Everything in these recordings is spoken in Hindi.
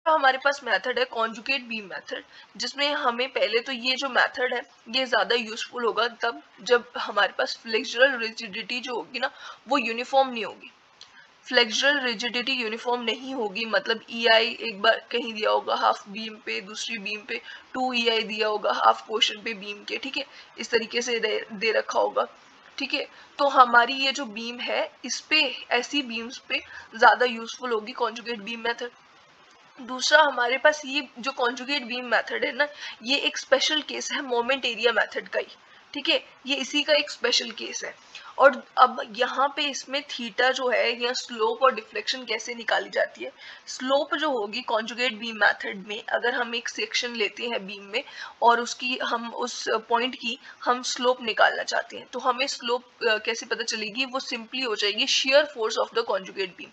हमारे पास मेथड है कॉन्जुगेट बीम मेथड, जिसमें हमें पहले तो ये जो मेथड है ये ज़्यादा यूजफुल होगा तब जब हमारे पास फ्लेक्सुरल रिजिडिटी जो होगी ना वो यूनिफॉर्म नहीं होगी। फ्लेक्सुरल रिजिडिटी यूनिफॉर्म नहीं होगी मतलब ईआई एक बार कहीं दिया होगा हाफ बीम पे, दूसरी बीम पे 2 ईआई दिया होगा हाफ पोर्शन पे बीम के, ठीक है, इस तरीके से दे रखा होगा, ठीक है। तो हमारी ये जो बीम है इस पे, ऐसी बीम्स पे ज़्यादा यूजफुल होगी कॉन्जुगेट बीम मेथड। दूसरा हमारे पास ये जो कॉन्जुगेट बीम मेथड है ना, ये एक स्पेशल केस है मोमेंट एरिया मेथड का ही, ठीक है, ये इसी का एक स्पेशल केस है। और अब यहाँ पे इसमें थीटा जो है या स्लोप और डिफ्लेक्शन कैसे निकाली जाती है। स्लोप जो होगी कॉन्जुगेट बीम मेथड में, अगर हम एक सेक्शन लेते हैं बीम में और उसकी हम उस पॉइंट की हम स्लोप निकालना चाहते हैं, तो हमें स्लोप कैसे पता चलेगी, वो सिंपली हो जाएगी shear force of the conjugate beam.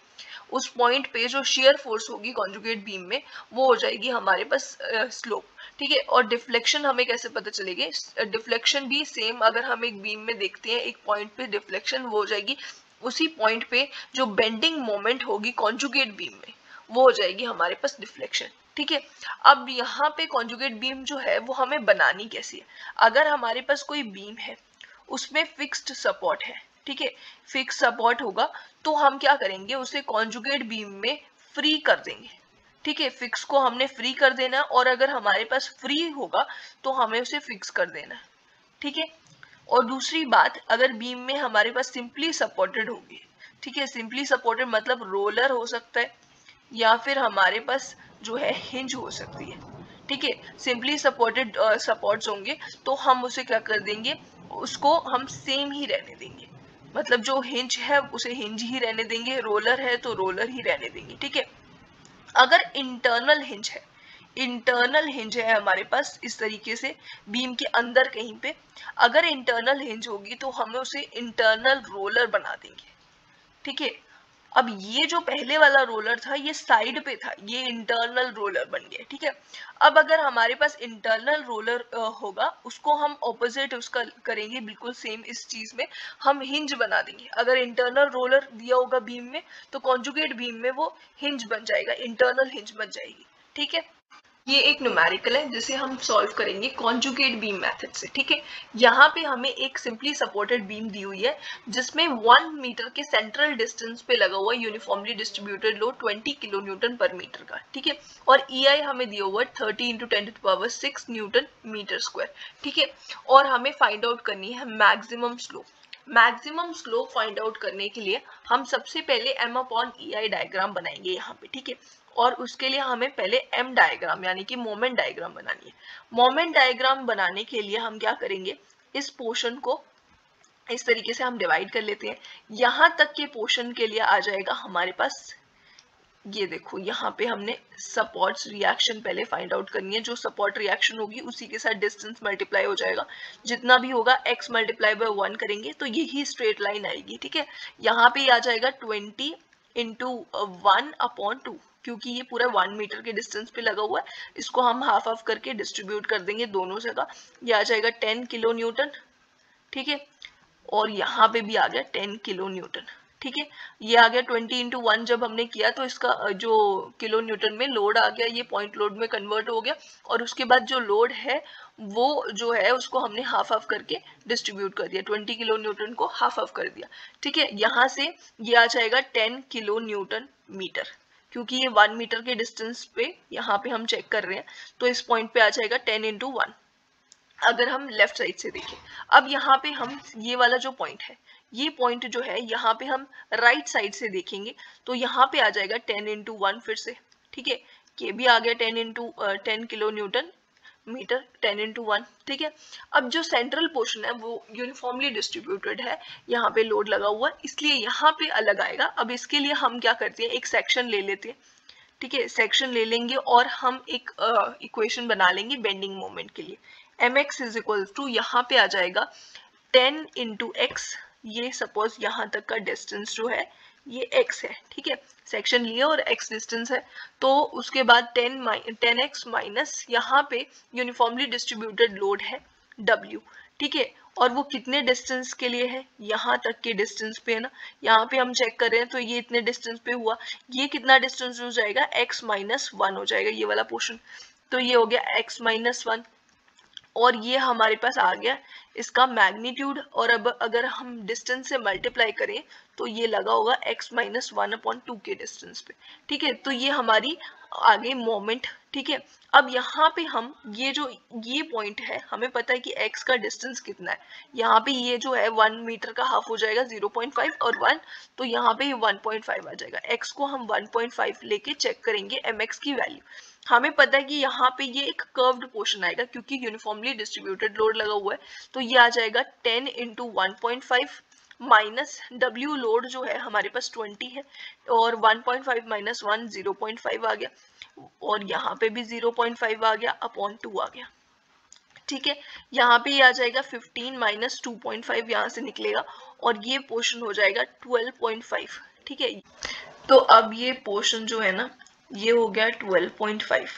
उस पॉइंट पे जो शेयर फोर्स होगी कॉन्जुगेट बीम में वो हो जाएगी हमारे पास स्लोप, ठीक है। और डिफ्लेक्शन हमें कैसे पता चलेगी, डिफ्लेक्शन भी सेम, अगर हम एक बीम में देखते हैं एक पॉइंट पे डिफ्लेक्शन, वो हो जाएगी उसी पॉइंट पे जो बेंडिंग मोमेंट होगी कॉन्जुगेट बीम में वो हो जाएगी हमारे पास डिफ्लेक्शन, ठीक है। अब यहाँ पे कॉन्जुगेट बीम जो है वो हमें बनानी कैसी है। अगर हमारे पास कोई बीम है उसमें फिक्स्ड सपोर्ट है, ठीक है, फिक्स सपोर्ट होगा, तो हम क्या करेंगे उसे कॉन्जुगेट बीम में फ्री कर देंगे, ठीक है, फिक्स को हमने फ्री कर देना, और अगर हमारे पास फ्री होगा तो हमें उसे फिक्स कर देना, ठीक है। और दूसरी बात, अगर बीम में हमारे पास सिंपली सपोर्टेड होगी, ठीक है, सिंपली सपोर्टेड मतलब रोलर हो सकता है या फिर हमारे पास जो है हिंज हो सकती है, ठीक है, सिंपली सपोर्टेड सपोर्ट्स होंगे तो हम उसे क्या कर देंगे, उसको हम सेम ही रहने देंगे, मतलब जो हिंज है उसे हिंज ही रहने देंगे, रोलर है तो रोलर ही रहने देंगे, ठीक है। अगर इंटरनल हिंज है, इंटरनल हिंज है हमारे पास इस तरीके से बीम के अंदर कहीं पे, अगर इंटरनल हिंज होगी तो हमें उसे इंटरनल रोलर बना देंगे, ठीक है। अब ये जो पहले वाला रोलर था ये साइड पे था, ये इंटरनल रोलर बन गया, ठीक है। अब अगर हमारे पास इंटरनल रोलर होगा, उसको हम ऑपोजिट उसका करेंगे, बिल्कुल सेम इस चीज में हम हिंज बना देंगे। अगर इंटरनल रोलर दिया होगा बीम में तो कॉन्जुगेट बीम में वो हिंज बन जाएगा, इंटरनल हिंज बन जाएगी, ठीक है। ये एक न्यूमेरिकल है जिसे हम सॉल्व करेंगे कॉन्जुगेट बीम मेथड से, ठीक है। यहाँ पे हमें एक सिंपली सपोर्टेड बीम दी हुई है जिसमें 1 मीटर के सेंट्रल डिस्टेंस पे लगा हुआ uniformly distributed load 20 kilo Newton पर मीटर का, ठीक है। और EI हमें दिया हुआ है 30 × 10⁻⁶ न्यूटन मीटर स्क्वायर, ठीक है। और हमें फाइंड आउट करनी है maximum slope. Maximum slope find out करने के लिए हम सबसे पहले M/EI डायग्राम बनाएंगे यहाँ पे, ठीक है। और उसके लिए हमें पहले M डायग्राम यानी कि मोमेंट डायग्राम बनानी है। मोमेंट डायग्राम बनाने के लिए हम क्या करेंगे, इस पोर्शन को इस तरीके से हम डिवाइड कर लेते हैं। यहाँ तक के पोर्शन के लिए आ जाएगा हमारे पास, ये देखो यहाँ पे हमने सपोर्ट्स रिएक्शन पहले फाइंड आउट करनी है, जो सपोर्ट रिएक्शन होगी उसी के साथ डिस्टेंस मल्टीप्लाई हो जाएगा, जितना भी होगा x मल्टीप्लाई बाय 1 करेंगे तो यही स्ट्रेट लाइन आएगी, ठीक है। यहाँ पे आ जाएगा 20 × 1/2, क्योंकि ये पूरा 1 मीटर के डिस्टेंस पे लगा हुआ है, इसको हम हाफ हाफ करके डिस्ट्रीब्यूट कर देंगे दोनों जगह, ये आ जाएगा 10 किलो न्यूटन, ठीक है। और यहाँ पे भी आ गया 10 किलो न्यूटन, ठीक है। ये आ गया 20 × 1 जब हमने किया तो इसका जो किलो न्यूटन में लोड आ गया ये पॉइंट लोड में कन्वर्ट हो गया, और उसके बाद जो लोड है वो जो है उसको हमने हाफ हाफ करके डिस्ट्रीब्यूट कर दिया, 20 किलो न्यूटन को हाफ हाफ कर दिया, ठीक है। यहाँ से ये आ जाएगा 10 किलो न्यूटन मीटर, क्योंकि ये 1 मीटर के डिस्टेंस पे यहाँ पे हम चेक कर रहे हैं, तो इस पॉइंट पे आ जाएगा 10 × 1 अगर हम लेफ्ट साइड से देखें। अब यहाँ पे हम ये वाला जो पॉइंट है, ये पॉइंट जो है यहाँ पे हम राइट साइड से देखेंगे तो यहाँ पे आ जाएगा 10 × 1 फिर से, ठीक है। ये भी आ गया 10 किलो न्यूटन मीटर, 10 × 1, ठीक है। अब जो सेंट्रल पोर्शन है वो यूनिफॉर्मली डिस्ट्रीब्यूटेड है, यहाँ पे लोड लगा हुआ है इसलिए यहाँ पे अलग आएगा। अब इसके लिए हम क्या करते हैं, एक सेक्शन ले लेते हैं, ठीक है, सेक्शन ले लेंगे और हम एक इक्वेशन बना लेंगे बेंडिंग मोमेंट के लिए। mx इज इक्वल टू यहाँ पे आ जाएगा 10 × x, ये सपोज यहाँ तक का डिस्टेंस जो है ये x है, ठीक है, सेक्शन लिया और x डिस्टेंस है, तो उसके बाद 10x माइनस यहाँ पे यूनिफॉर्मली डिस्ट्रीब्यूटेड लोड है w, ठीक है, और वो कितने डिस्टेंस के लिए है, यहाँ तक के डिस्टेंस पे है ना, यहाँ पे हम चेक कर रहे हैं तो ये इतने डिस्टेंस पे हुआ, ये कितना डिस्टेंस हो जाएगा, x-1 हो जाएगा ये वाला पोर्शन, तो ये हो गया x-1 और ये हमारे पास आ गया इसका मैग्नीट्यूड। और अब अगर हम डिस्टेंस से मल्टीप्लाई करें तो ये लगा होगा x-1/2 के डिस्टेंस पे, ठीक है, तो ये हमारी आगे मोमेंट, ठीक है। अब यहाँ पे हम ये पॉइंट है, हमें पता है कि x का डिस्टेंस कितना है, यहाँ पे ये जो है 1 मीटर का हाफ हो जाएगा 0.5 और 1, तो यहाँ पे 1.5 आ जाएगा, x को हम 1.5 लेके चेक करेंगे mx की वैल्यू। हमें पता है कि यहाँ पे ये एक कर्व्ड पोर्शन आएगा क्योंकि यूनिफॉर्मली डिस्ट्रीब्यूटेड लोड लगा हुआ है, तो ये आ जाएगा 10 × 1.5 माइनस W लोड जो है हमारे पास 20 है, और 1.5 माइनस 1 0.5 आ गया, और यहाँ पे भी 0.5 आ गया अपॉन 2 आ गया, ठीक है। यहाँ पे ये आ जाएगा 15 माइनस 2.5 यहाँ से निकलेगा, और ये पोर्शन हो जाएगा 12.5, ठीक है। तो अब ये पोर्शन जो है ना ये हो गया 12.5।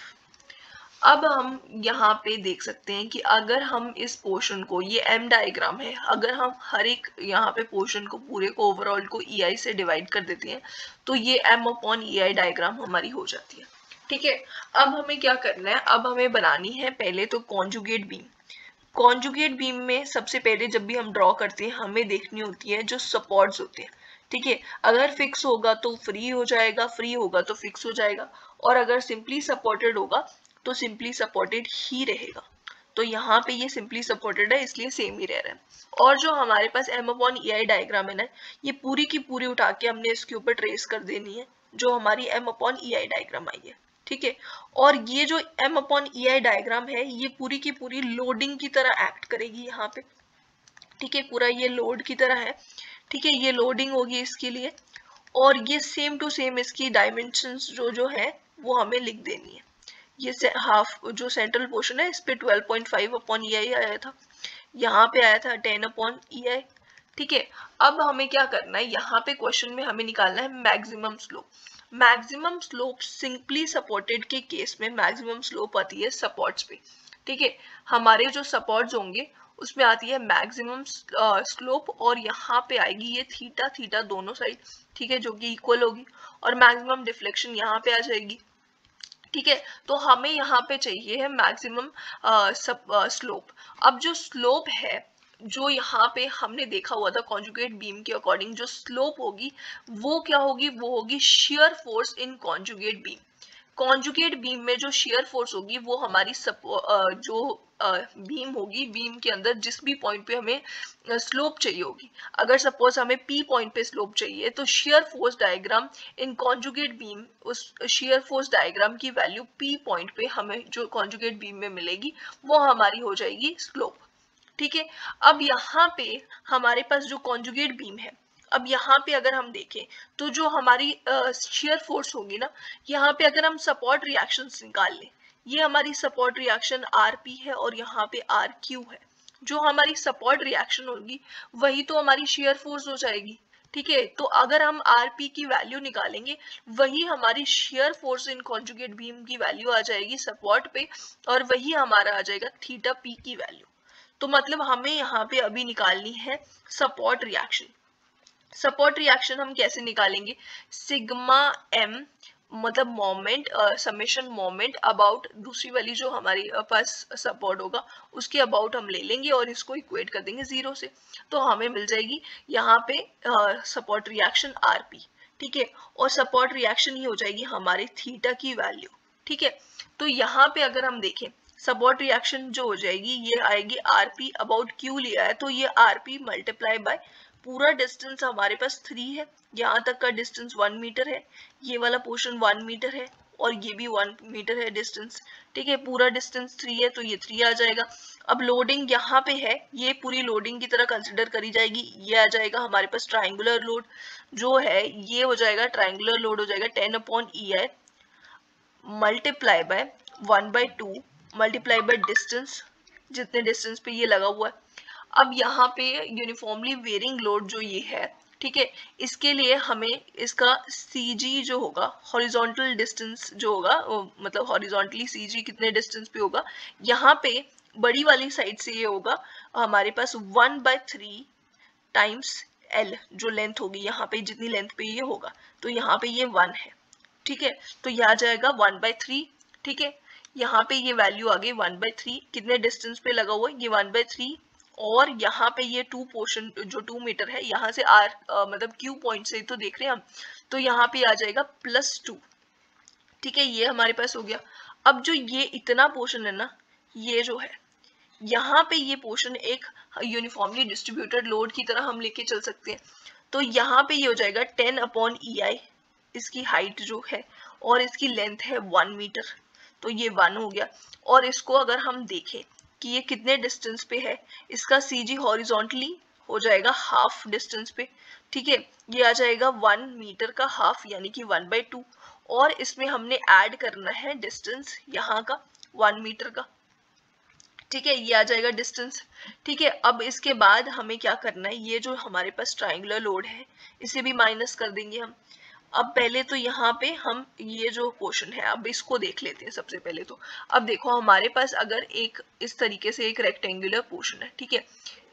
अब हम यहाँ पे देख सकते हैं कि अगर हम इस पोर्शन को, ये एम डायग्राम है, अगर हम हर एक यहाँ पे पोर्शन को पूरे को ओवरऑल को EI से डिवाइड कर देते हैं तो ये M/EI डायग्राम हमारी हो जाती है, ठीक है। अब हमें क्या करना है, अब हमें बनानी है पहले तो कॉन्जुगेट बीम। कॉन्जुगेट बीम में सबसे पहले जब भी हम ड्रॉ करते हैं हमें देखनी होती है जो सपोर्ट्स होते हैं, ठीक है। अगर फिक्स होगा तो फ्री हो जाएगा, फ्री होगा तो फिक्स हो जाएगा, और अगर सिंपली सपोर्टेड होगा तो सिंपली सपोर्टेड ही रहेगा। तो यहाँ पे ये सिंपली सपोर्टेड है इसलिए सेम ही रह रहा है। और जो हमारे पास M/EI डायग्राम है ना, ये पूरी की पूरी उठा के हमने इसके ऊपर ट्रेस कर देनी है जो हमारी M/EI डायग्राम आई है, ठीक है। और ये जो M/EI डायग्राम है ये पूरी की पूरी लोडिंग की तरह एक्ट करेगी यहाँ पे, ठीक है, पूरा ये लोड की तरह है, ठीक है, ये लोडिंग होगी इसके लिए, और ये सेम टू सेम इसकी डायमेंशंस जो है वो हमें लिख देनी है। ये हाफ जो सेंट्रल पोर्शन है इस पे 12.5/EI आया था, यहाँ पे आया था 10/EI, ठीक है। अब हमें क्या करना है, यहाँ पे क्वेश्चन में हमें निकालना है maximum slope. Maximum slope simply supported के केस में मैक्सिमम स्लोप आती है सपोर्ट्स पे, ठीक है। हमारे जो सपोर्ट्स होंगे उसमें आती है मैक्सिमम स्लोप, और यहाँ पे आएगी ये थीटा थीटा दोनों साइड, ठीक है, जो कि इक्वल होगी, और मैक्सिमम डिफ्लेक्शन यहाँ पे आ जाएगी, ठीक है। तो हमें यहाँ पे चाहिए है मैक्सिमम स्लोप। अब जो स्लोप है जो यहाँ पे हमने देखा हुआ था कॉन्जुगेट बीम के अकॉर्डिंग, जो स्लोप होगी वो क्या होगी, वो होगी shear force in conjugate beam. Conjugate beam में जो शेयर फोर्स होगी वो हमारी जो बीम होगी, बीम के अंदर जिस भी पॉइंट पे हमें स्लोप चाहिए होगी, अगर सपोज हमें P पॉइंट पे स्लोप चाहिए तो shear force diagram in conjugate beam, उस शेयर फोर्स डायग्राम की वैल्यू P पॉइंट पे हमें जो कॉन्जुगेट बीम में मिलेगी वो हमारी हो जाएगी स्लोप, ठीक है। अब यहाँ पे हमारे पास जो कॉन्जुगेट बीम है, अब यहाँ पे अगर हम देखें तो जो हमारी शेयर फोर्स होगी ना, यहाँ पे अगर हम सपोर्ट रिएक्शंस निकाल लें, ये हमारी सपोर्ट रिएक्शन RP है और यहाँ पे RQ है, जो हमारी सपोर्ट रिएक्शन होगी वही तो हमारी शेयर फोर्स हो जाएगी, ठीक है। तो अगर हम RP की वैल्यू निकालेंगे वही हमारी shear force in conjugate beam की वैल्यू आ जाएगी सपोर्ट पे, और वही हमारा आ जाएगा थीटा P की वैल्यू। तो मतलब हमें यहाँ पे अभी निकालनी है सपोर्ट रिएक्शन। सपोर्ट रिएक्शन हम कैसे निकालेंगे, सिग्मा m मतलब मोमेंट, समेशन मोमेंट अबाउट दूसरी वाली जो हमारे पास सपोर्ट होगा उसके अबाउट हम ले लेंगे और इसको इक्वेट कर देंगे 0 से, तो हमें मिल जाएगी यहाँ पे सपोर्ट रिएक्शन RP, ठीक है, और सपोर्ट रिएक्शन ही हो जाएगी हमारे थीटा की वैल्यू, ठीक है। तो यहाँ पे अगर हम देखें सपोर्ट रिएक्शन जो हो जाएगी ये आएगी RP अबाउट Q लिया है तो ये RP मल्टीप्लाई बाय पूरा डिस्टेंस हमारे पास 3 है, यहाँ तक का डिस्टेंस 1 मीटर है, ये वाला पोर्शन 1 मीटर है और ये भी 1 मीटर है डिस्टेंस, ठीक है, पूरा डिस्टेंस 3 है तो ये 3 आ जाएगा। अब लोडिंग यहाँ पे है, ये पूरी लोडिंग की तरह कंसिडर करी जाएगी, ये आ जाएगा हमारे पास ट्राइंगुलर लोड जो है, ये हो जाएगा ट्राइंगुलर लोड हो जाएगा 10/EI multiply by 1/2 multiply by distance, जितने डिस्टेंस पे ये लगा हुआ है। अब यहाँ पे यूनिफॉर्मली वेरिंग लोड जो ये है, ठीक है, इसके लिए हमें इसका CG जो होगा हॉरिजॉन्टल डिस्टेंस जो होगा मतलब हॉरिजॉन्टली CG कितने डिस्टेंस पे होगा, यहाँ पे बड़ी वाली साइड से ये होगा हमारे पास 1/3 टाइम्स L जो लेंथ होगी, यहाँ पे जितनी लेंथ पे ये होगा, तो यहाँ पे ये 1 है, ठीक है, तो ये आ जाएगा 1/3, ठीक है, यहाँ पे ये वैल्यू आ गई 1/3, कितने डिस्टेंस पे लगा हुआ है ये 1/3, और यहाँ पे ये 2 पोर्शन जो 2 मीटर है, यहाँ से R मतलब Q पॉइंट से तो देख रहे हैं हम, तो यहाँ पे आ जाएगा +2, ठीक है, ये हमारे पास हो गया। अब जो ये इतना पोर्शन है ना, ये जो है यहाँ पे ये पोर्शन एक यूनिफॉर्मली डिस्ट्रीब्यूटेड लोड की तरह हम लेके चल सकते हैं, तो यहाँ पे ये हो जाएगा 10/EI, इसकी हाइट जो है और इसकी लेंथ है 1 मीटर, तो ये 1 हो गया। और इसको अगर हम देखें कि ये कितने डिस्टेंस पे है, इसका CG हॉरिजॉन्टली हो जाएगा हाफ डिस्टेंस पे, ठीक है, ये आ जाएगा 1 मीटर का हाफ यानी कि 1/2, और इसमें हमने ऐड करना है डिस्टेंस यहाँ का 1 मीटर का, ठीक है, ये आ जाएगा डिस्टेंस, ठीक है। अब इसके बाद हमें क्या करना है, ये जो हमारे पास ट्रायंगुलर लोड है इसे भी माइनस कर देंगे हम। अब पहले तो यहाँ पे हम ये जो पोर्शन है अब इसको देख लेते हैं सबसे पहले। तो अब देखो हमारे पास अगर एक इस तरीके से एक रेक्टेंगुलर पोर्शन है, ठीक है,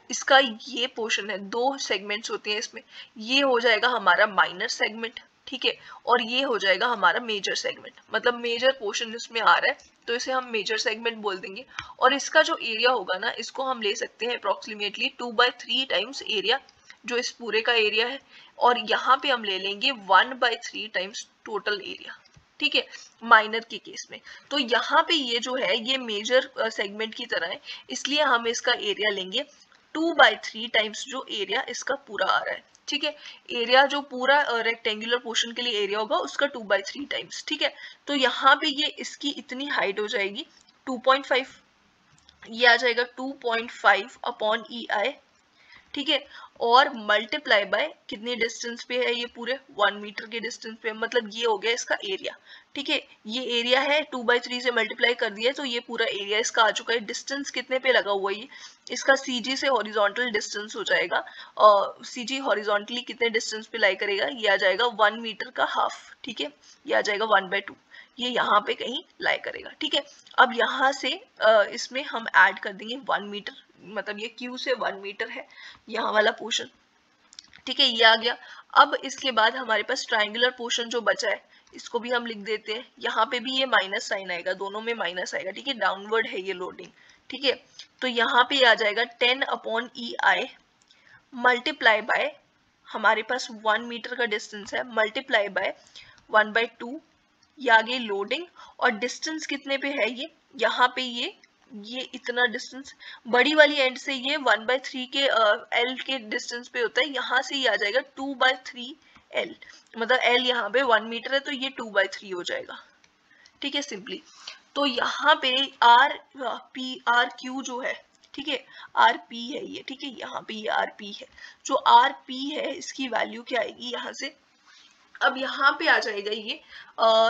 इसका ये पोर्शन है, 2 सेगमेंट्स होते हैं इसमें, ये हो जाएगा हमारा माइनर सेगमेंट, ठीक है, और ये हो जाएगा हमारा मेजर सेगमेंट, मतलब मेजर पोर्शन इसमें आ रहा है तो इसे हम मेजर सेगमेंट बोल देंगे। और इसका जो एरिया होगा ना, इसको हम ले सकते हैं अप्रोक्सीमेटली 2/3 टाइम्स एरिया जो इस पूरे का एरिया है, और यहाँ पे हम ले लेंगे 1/3 टाइम्स टोटल एरिया, ठीक है, माइनर के केस में। तो यहाँ पे ये जो है ये मेजर सेगमेंट की तरह है, इसलिए हम इसका एरिया लेंगे 2/3 टाइम्स जो एरिया इसका पूरा आ रहा है, ठीक है, एरिया जो पूरा रेक्टेंगुलर पोर्शन के लिए एरिया होगा उसका 2/3 टाइम्स, ठीक है। तो यहाँ पे ये इसकी इतनी हाइट हो जाएगी 2.5, ये आ जाएगा 2.5/EI, ठीक है, और मल्टीप्लाई बाय कितनी डिस्टेंस पे है, ये पूरे 1 मीटर के डिस्टेंस पे, मतलब ये हो गया इसका एरिया, ठीक है, ये एरिया है 2/3 से मल्टीप्लाई कर दिया तो ये पूरा एरिया इसका आ चुका है। डिस्टेंस कितने पे लगा हुआ है ये, इसका CG से हॉरिजॉन्टल डिस्टेंस हो जाएगा, CG हॉरिजॉन्टली कितने डिस्टेंस पे लाई करेगा, ये आ जाएगा 1 मीटर का हाफ, ठीक है, ये आ जाएगा 1/2, ये यहाँ पे कहीं लाई करेगा, ठीक है। अब यहाँ से इसमें हम ऐड कर देंगे 1 मीटर, मतलब ये Q से 1 मीटर है यहाँ वाला पोर्शन, ठीक है, ये आ गया। अब इसके बाद हमारे पास ट्रायंगुलर पोर्शन जो बचा है इसको भी हम लिख देते हैं, यहाँ पे भी ये माइनस साइन आएगा, दोनों में माइनस आएगा, ठीक है, डाउनवर्ड है ये लोडिंग, ठीक है, तो यहाँ पे आ जाएगा 10/EI मल्टीप्लाई बाय, हमारे पास 1 मीटर का डिस्टेंस है, मल्टीप्लाई बाय 1/2, ये आ गई लोडिंग, और डिस्टेंस कितने पे है ये, यहाँ पे ये इतना डिस्टेंस, बड़ी वाली एंड से ये 1/3 के L के डिस्टेंस पे होता है, यहाँ से ये आ जाएगा 2/3L, मतलब L यहाँ पे 1 मीटर है तो ये 2/3 हो जाएगा, ठीक है, सिंपली। तो यहाँ पे RQ जो है, ठीक है, RP है ये, ठीक है, यहाँ पे ये RP है, जो RP है इसकी वैल्यू क्या आएगी यहाँ से, अब यहाँ पे आ जाएगा ये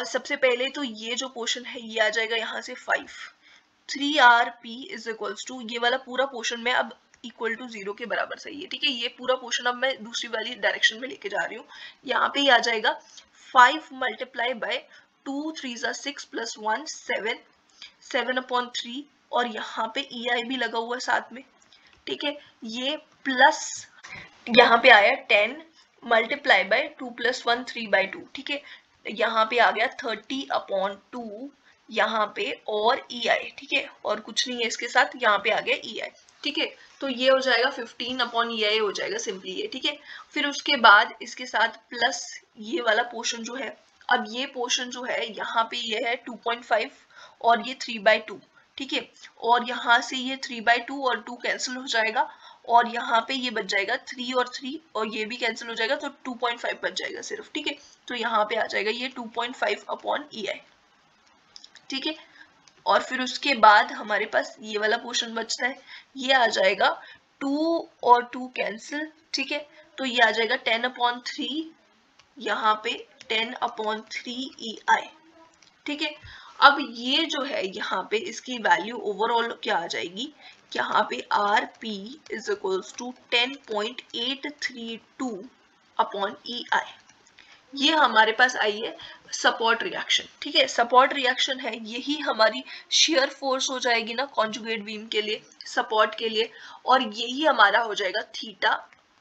सबसे पहले तो ये जो पोर्शन है ये आ जाएगा यहाँ से 5, 3RP इज इक्वल्स टू, ये वाला पूरा पोर्शन में अब इक्वल टू 0 के बराबर सही है, ठीक है, ये पूरा पोर्शन अब मैं दूसरी वाली डायरेक्शन में लेके जा रही हूँ, यहाँ पे आ जाएगा 5 मल्टीप्लाई बाय 2 3 6 + 1 7, 7/3, और यहाँ पे EI भी लगा हुआ है साथ में, ठीक है, ये प्लस यहाँ पे आया 10 मल्टीप्लाई बाय 2 + 1 3/2, ठीक है, यहाँ पे आ गया 30/2 यहाँ पे, और EI, ठीक है, और कुछ नहीं है इसके साथ, यहाँ पे आ गया EI, ठीक है, तो ये हो जाएगा 15/EI हो जाएगा सिंपली ये, ठीक है। फिर उसके बाद इसके साथ प्लस ये वाला पोर्शन जो है, अब ये पोर्शन जो है यहाँ पे ये है 2.5 और ये 3/2, ठीक है, और यहाँ से ये 3/2 और 2 कैंसिल हो जाएगा, और यहाँ पे ये बच जाएगा 3 और 3 और ये भी कैंसिल हो जाएगा, तो 2.5 बच जाएगा सिर्फ, ठीक है, तो यहाँ पे आ जाएगा ये 2.5/EI, ठीक है। और फिर उसके बाद हमारे पास ये वाला पोर्शन बचता है, ये आ जाएगा 2 और 2 कैंसिल, ठीक है, तो ये आ जाएगा 10/3, यहाँ पे 10/3EI, ठीक है। अब ये जो है यहाँ पे इसकी वैल्यू ओवरऑल क्या आ जाएगी, यहाँ पे RP is equals to 10.832/EI, ये हमारे पास आई है सपोर्ट रिएक्शन, ठीक है। सपोर्ट रिएक्शन है, यही हमारी शेयर फोर्स हो जाएगी ना कॉन्जुगेट बीम के लिए, सपोर्ट के लिए, और यही हमारा हो जाएगा थीटा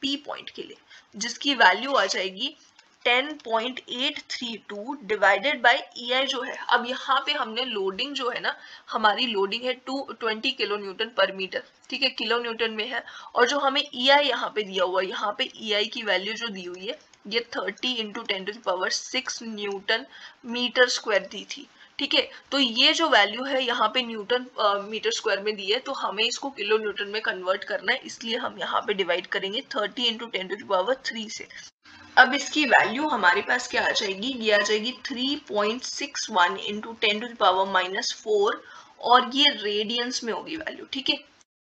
पी पॉइंट के लिए, जिसकी वैल्यू आ जाएगी 10.832 डिवाइडेड बाय EI जो है। अब यहाँ पे हमने लोडिंग जो है ना, हमारी लोडिंग है 220 किलो न्यूटन पर मीटर, ठीक है, किलो न्यूटन में है। और जो हमें EI यहाँ पे दिया हुआ है, यहाँ पे EI की वैल्यू जो दी हुई है ये 30 इंटू 10⁻6 न्यूटन मीटर स्क्वायर दी थी, ठीक है। तो ये जो वैल्यू है यहाँ पे न्यूटन मीटर स्क्वायर में दी है, तो हमें इसको किलो न्यूटन में कन्वर्ट करना है, इसलिए हम यहाँ पे डिवाइड करेंगे 30 इंटू 10⁻3 से। अब इसकी वैल्यू हमारे पास क्या आ जाएगी, ये आ जाएगी 3.61 इंटू 10⁻⁻4, और ये रेडियंस में होगी वैल्यू, ठीक है।